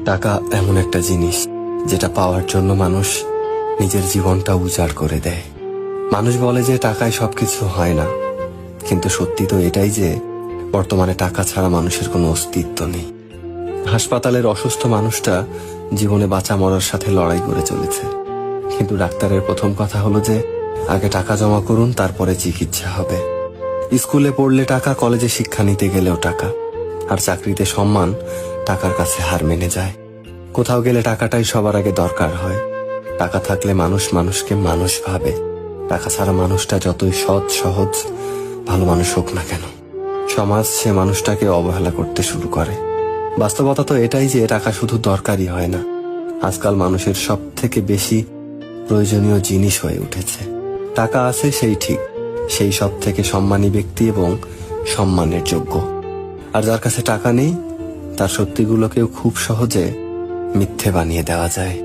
টাকা এমন একটা জিনিস যেটা পাওয়ার জন্য মানুষ নিজের জীবনটা উজাড় করে দেয়। মানুষ বলে যে টাকায় সবকিছু হয় না, কিন্তু সত্যি তো এটাই যে বর্তমানে টাকা ছাড়া মানুষের কোনো অস্তিত্ব নেই। হাসপাতালের অসুস্থ মানুষটা জীবনে বাঁচা মরার সাথে লড়াই করে চলেছে, কিন্তু ডাক্তারের প্রথম কথা হলো যে আগে টাকা জমা করুন, তারপরে চিকিৎসা হবে। স্কুলে পড়লে টাকা, কলেজে শিক্ষা নিতে গেলেও টাকা, আর চাকরিতে সম্মান টাকার কাছে হার মেনে যায়। কোথাও গেলে টাকাটাই সবার আগে দরকার হয়। টাকা থাকলে মানুষ মানুষকে মানুষ ভাবে। টাকা ছাড়া মানুষটা যতই সৎ সহজ ভালো মানুষ হোক না কেন, সমাজ সে মানুষটাকে অবহেলা করতে শুরু করে। বাস্তবতা তো এটাই যে টাকা শুধু দরকারই হয় না, আজকাল মানুষের সব থেকে বেশি প্রয়োজনীয় জিনিস হয়ে উঠেছে। টাকা আছে সেই ঠিক, সেই সব থেকে সম্মানী ব্যক্তি এবং সম্মানের যোগ্য। আর যার কাছে টাকা নেই, তার সত্যিগুলোকেও খুব সহজে মিথ্যে বানিয়ে দেওয়া যায়।